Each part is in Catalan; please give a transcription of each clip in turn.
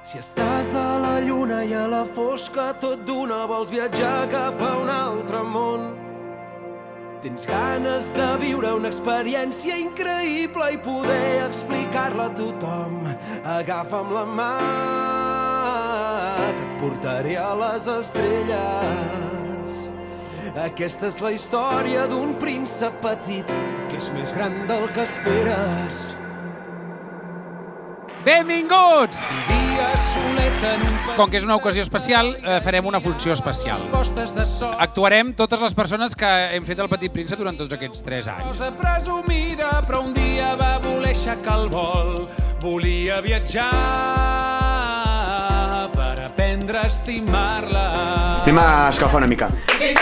Si estàs a la lluna i a la fosca tot d'una vols viatjar cap a un altre món, tens ganes de viure una experiència increïble i poder explicar-la a tothom. Agafa'm la mà, que et portaré a les estrelles. Aquesta és la història d'un príncep petit que és més gran del que esperes. Benvinguts! Com que és una ocasió especial, farem una funció especial. Actuarem totes les persones que hem fet el Petit Príncep durant tots aquests 3 anys. Cosa presumida, però un dia va voler aixecar el vol. Volia viatjar per aprendre a estimar-la. Anem a escalfar una mica. I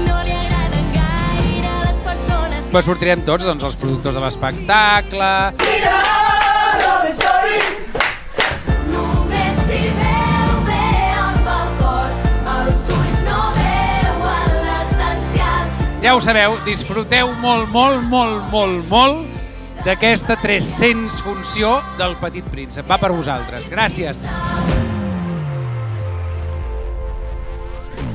no li agraden gaire les persones. Però sortirem tots, doncs, els productors de l'espectacle. Només si veu bé amb el cor, els ulls no veuen l'essencial. Ja ho sabeu, disfruteu molt d'aquesta 300 funció del Petit Príncep. Va per vosaltres. Gràcies.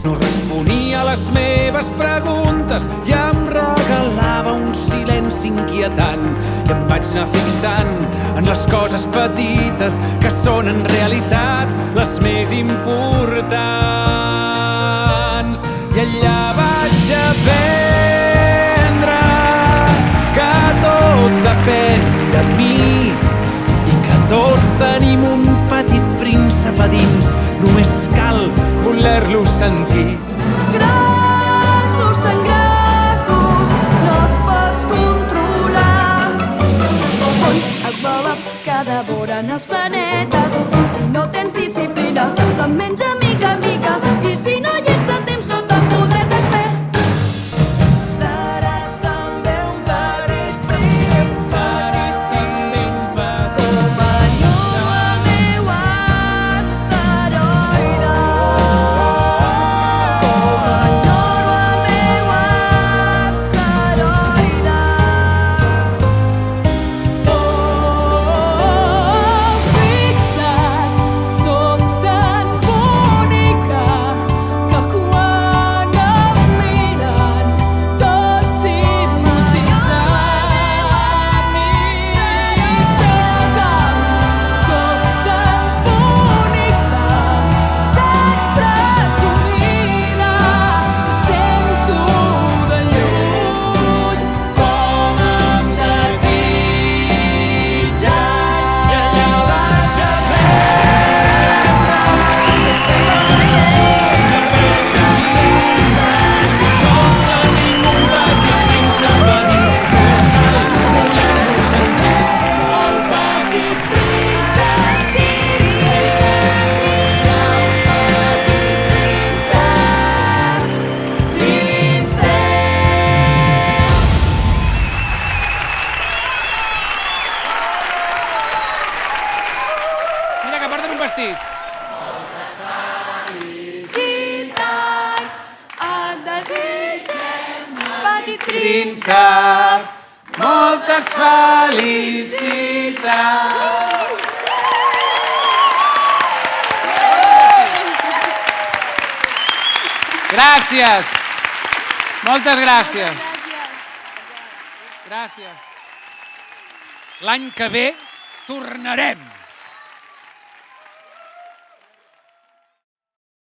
No responia a les meves preguntes i em regalava un silenci inquietant. I em vaig anar fixant en les coses petites que són en realitat les més importants. I allà vaig aprendre que tot depèn de mi i que tots tenim un petit príncep a dins. Només cal voler-lo sentir. Grassos, tan grassos, no els pots controlar. Són els globus que devoren els planetes. Si no tens disciplina, se'n menja mica en mica. I si no hi ets a temps, no te'n podràs desfer. Seràs també un petit príncep. Com enyor al meu asteroide. Com enyor al meu asteroide. Fixa't, sóc tan bonica que quan em miren tots hipnotitzant i toca'm. Sóc tan bonica, tan presumida, sento de lluny com em desitgen. I allà vaig Mira, que porten un vestit. felicitats et desitgem, petit Príncep, moltes felicitats. Gràcies. Moltes gràcies. Gràcies. L'any que ve tornarem.